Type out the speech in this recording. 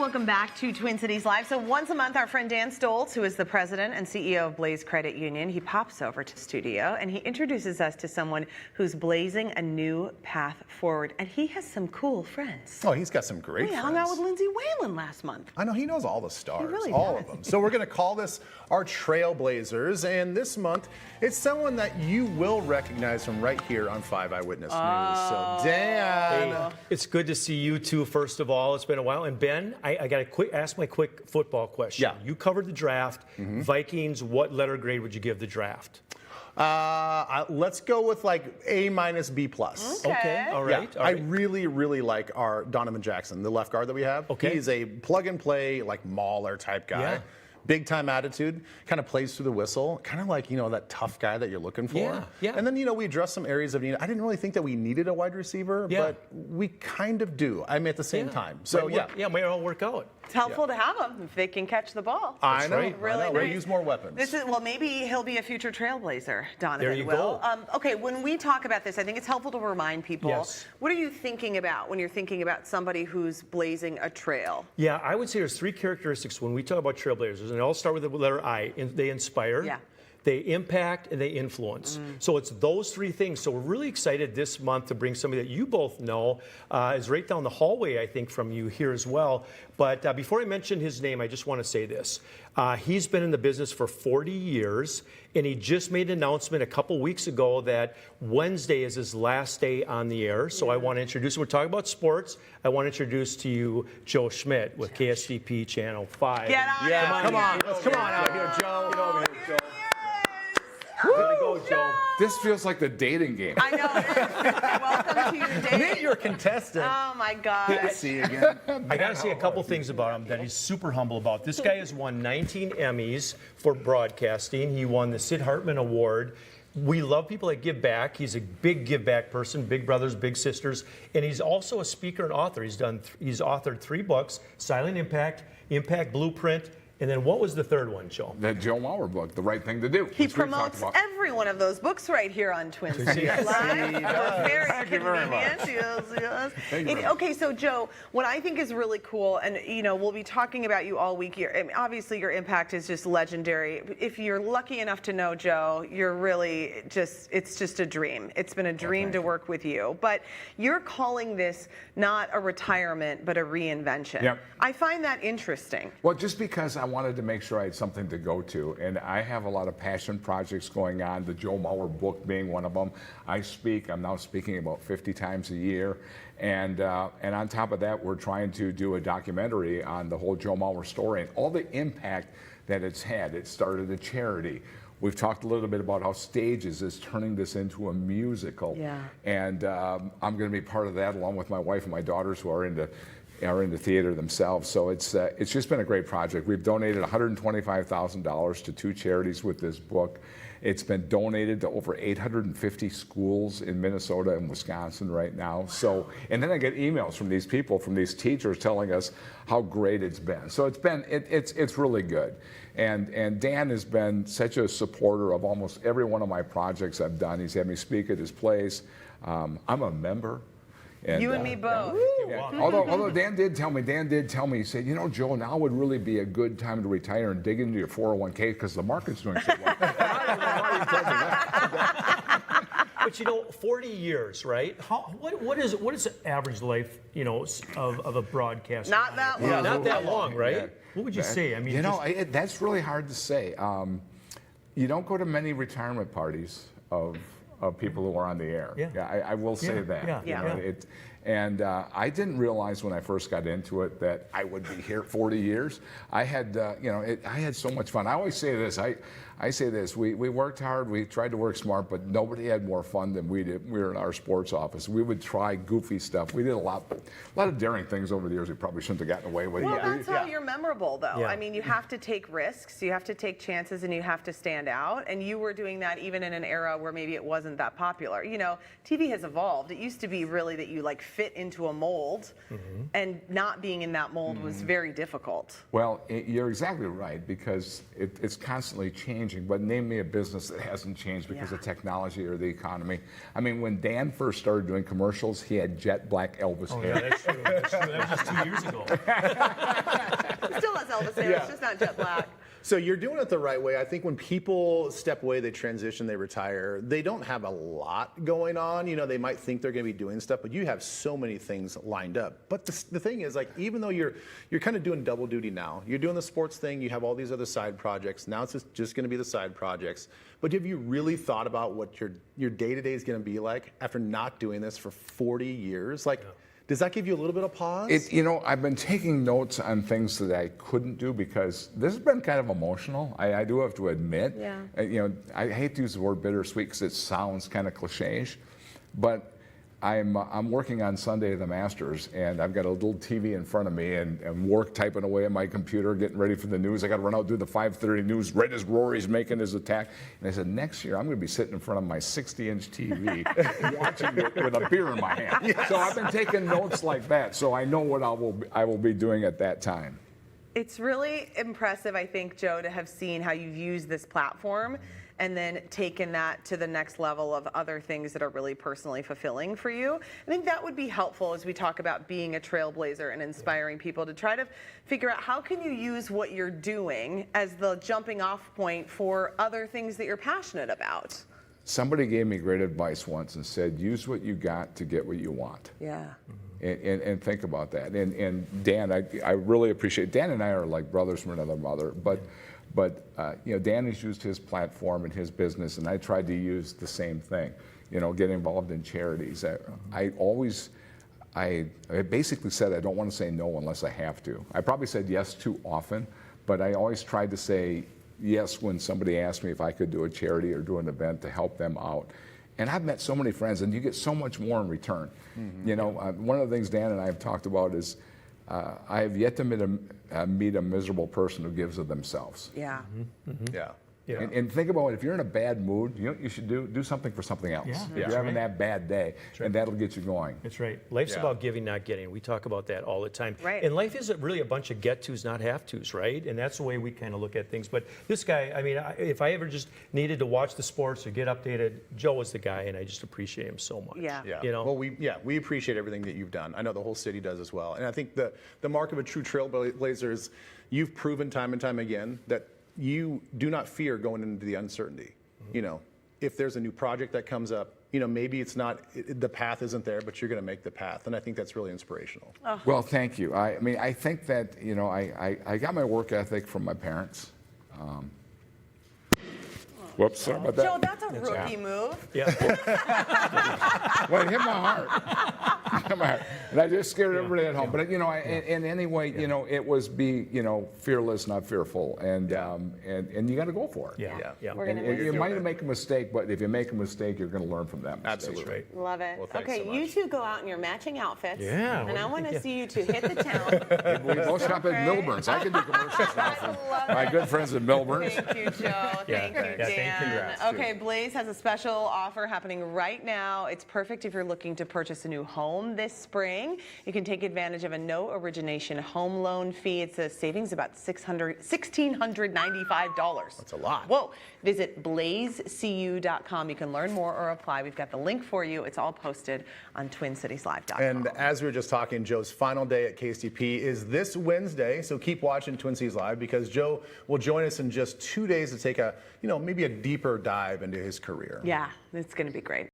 welcome back to Twin Cities Live. So once a month, our friend Dan Stoltz, who is the president and CEO of Blaze Credit Union, he pops over to the studio and he introduces us to someone who's blazing a new path forward. And he has some cool friends. Oh, he's got some great friends. We hung out with Lindsay Whalen last month. I know, he knows all the stars, really all does. of them. So we're going to call this our TrailBlazers. And this month, it's someone that you will recognize from right here on 5 Eyewitness News. So Dan. Hey, it's good to see you two, first of all. It's been a while. And Ben, I got to ask my quick football question. Yeah. You covered the draft. Vikings, what letter grade would you give the draft? Let's go with like A minus B plus. Okay. All right. Yeah, I really, really like our Donovan Jackson, the left guard that we have. Okay. He's a plug and play, like mauler type guy. Yeah. Big time attitude, kind of plays through the whistle, kind of like, you know, that tough guy that you're looking for. Yeah, yeah. And then, you know, we address some areas of need. I didn't really think that we needed a wide receiver, Yeah. but we kind of do. I mean, at the same time. So, Yeah, might all work out. It's helpful to have them if they can catch the ball. I know. right. Really I know. We'll nice. use more weapons. This is, well, maybe he'll be a future trailblazer, Donovan There you will. go. Okay, when we talk about this, I think it's helpful to remind people, Yes. what are you thinking about when you're thinking about somebody who's blazing a trail? Yeah, I would say there's three characteristics when we talk about trailblazers, and they all start with the letter I. They inspire, Yeah. they impact, and they influence. So it's those three things. So we're really excited this month to bring somebody that you both know, is right down the hallway, I think, from you here as well. But before I mention his name, I just want to say this. He's been in the business for 40 years, and he just made an announcement a couple weeks ago that Wednesday is his last day on the air. So I want to introduce him. We're talking about sports. I want to introduce to you Joe Schmit with KSTP Channel 5. Get on yeah, out come here. on. Let's come on out here, Joe. Get over here, Joe. Way to go, Joe. This feels like the dating game. I know it is. Welcome to your day. Meet your contestant. Oh my God. Good to see you again. I got to say a couple things about him that he's super humble about. This guy has won 19 Emmys for broadcasting. He won the Sid Hartman Award. We love people that give back. He's a big give back person, big brothers, big sisters, and he's also a speaker and author. He's authored 3 books: Silent Impact, Impact Blueprint, and then what was the third one, Joe? That Joe Mauer book, The Right Thing to Do. He which we've talked promotes about. every one of those books right here on Twin Cities Yes, Live. he does. Very Thank you very convenient. much. Yes. Thank you very much. Okay, so Joe, what I think is really cool, and you know, we'll be talking about you all week here. I mean, obviously, your impact is just legendary. If you're lucky enough to know Joe, you're really just—it's just a dream. It's been a dream to work with you. But you're calling this not a retirement, but a reinvention. Yep. I find that interesting. Well, just because I wanted to make sure I had something to go to, and I have a lot of passion projects going on, the Joe Mauer book being one of them. I'm now speaking about 50 times a year, and on top of that, we're trying to do a documentary on the whole Joe Mauer story and all the impact that it's had. It started a charity. We've talked a little bit about how Stages is turning this into a musical, Yeah. and I'm going to be part of that along with my wife and my daughters who are into theater themselves. So it's just been a great project. We've donated $125,000 to 2 charities with this book. It's been donated to over 850 schools in Minnesota and Wisconsin right now. So, and then I get emails from these people, from these teachers, telling us how great it's been. So it's really good. And Dan has been such a supporter of almost every one of my projects I've done. He's had me speak at his place. I'm a member. You and me both. Yeah. Although Dan did tell me, he said, you know, Joe, now would really be a good time to retire and dig into your 401k because the market's doing so well. I don't know why he told me that. But you know, 40 years, right? What is the average life, you know, of a broadcaster? Not that long. Yeah, not that long, right? Yeah. What would you say? I mean, you know, that's really hard to say. You don't go to many retirement parties of people who are on the air. Yeah. I will say that. Yeah. You know, and I didn't realize when I first got into it that I would be here 40 years. I had, I had so much fun. I always say this. I say this. We worked hard. We tried to work smart, but nobody had more fun than we did. We were in our sports office. We would try goofy stuff. We did a lot of daring things over the years we probably shouldn't have gotten away with. Well, that's how you're memorable, though. Yeah. I mean, you have to take risks, you have to take chances, and you have to stand out. And you were doing that even in an era where maybe it wasn't that popular. You know, TV has evolved. It used to be really that you like fit into a mold, and not being in that mold was very difficult. Well, you're exactly right, because it's constantly changing. But name me a business that hasn't changed because of technology or the economy. I mean, when Dan first started doing commercials, he had jet black Elvis hair. Yeah, that's true. That's true. That was just 2 years ago. It still has Elvis hair, it's just not jet black. So you're doing it the right way. I think when people step away, they transition, they retire, they don't have a lot going on. You know, they might think they're going to be doing stuff, but you have so many things lined up. But the thing is, like, even though you're kind of doing double duty now, you're doing the sports thing, you have all these other side projects. Now it's just going to be the side projects. But have you really thought about what your day-to-day is going to be like after not doing this for 40 years? Like, does that give you a little bit of pause? You know, I've been taking notes on things that I couldn't do because this has been kind of emotional. I do have to admit. Yeah. You know, I hate to use the word bittersweet because it sounds kind of cliche-ish, but I'm working on Sunday of the Masters, and I've got a little TV in front of me and work typing away on my computer, getting ready for the news. I got to run out and do the 5:30 news right as Rory's making his attack. And I said, next year I'm going to be sitting in front of my 60-inch TV watching it with a beer in my hand. Yes. So I've been taking notes like that, so I know what I will be doing at that time. It's really impressive, I think, Joe, to have seen how you've used this platform and then taken that to the next level of other things that are really personally fulfilling for you. I think that would be helpful as we talk about being a trailblazer and inspiring people to try to figure out how can you use what you're doing as the jumping off point for other things that you're passionate about. Somebody gave me great advice once and said, use what you got to get what you want. Yeah. And think about that. And Dan, I really appreciate, Dan and I are like brothers from another mother, but you know, Dan has used his platform and his business, and I tried to use the same thing, you know, get involved in charities. I basically said I don't want to say no unless I have to. I probably said yes too often, but I always tried to say yes when somebody asked me if I could do a charity or do an event to help them out. And I've met so many friends, and you get so much more in return. You know, one of the things Dan and I have talked about is I have yet to meet a miserable person who gives of themselves. Yeah. Yeah. Yeah. And think about it, if you're in a bad mood, you know what you should do something for something else. Yeah, If that's you're having right. that bad day, and that'll get you going. That's right. Life's Yeah. about giving, not getting. We talk about that all the time. Right. And life is really a bunch of get-tos, not have-tos, right? And that's the way we kind of look at things. But this guy, I mean, if I ever just needed to watch the sports or get updated, Joe was the guy, and I just appreciate him so much. Yeah. Yeah. You know? Well, we appreciate everything that you've done. I know the whole city does as well. And I think the mark of a true trailblazer is you've proven time and time again that you do not fear going into the uncertainty. You know, if there's a new project that comes up, you know, maybe it's not, the path isn't there, but you're going to make the path. And I think that's really inspirational. Well, thank you. I mean, I think that, you know, I got my work ethic from my parents. Whoops, sorry about that. Joe, that's a rookie move. Yeah. Well, it hit my heart. Hit my heart. And I just scared everybody at home. But, you know, and anyway, you know, it was you know, fearless, not fearful. And you got to go for it. Yeah. Yeah. We're And gonna miss you you. might make a mistake, but if you make a mistake, you're going to learn from that mistake. Absolutely. Right. Love it. Well, thanks okay, so you much. two go out in your matching outfits. Yeah, what And do I you want to think? see you two hit the town. We both shop at Milburn's. I can do commercials now from my good friends at Milburn's. Thank you, Joe. Thank you, Yeah, thank you. Dan. Congrats, Okay, Blaze has a special offer happening right now. It's perfect if you're looking to purchase a new home this spring. You can take advantage of a no origination home loan fee. It's a savings about $1,695. That's a lot. Whoa. Visit blazecu.com. You can learn more or apply. We've got the link for you. It's all posted on twincitieslive.com. And as we were just talking, Joe's final day at KSTP is this Wednesday, so keep watching Twin Cities Live because Joe will join us in just 2 days to take maybe a deeper dive into his career. Yeah, it's going to be great.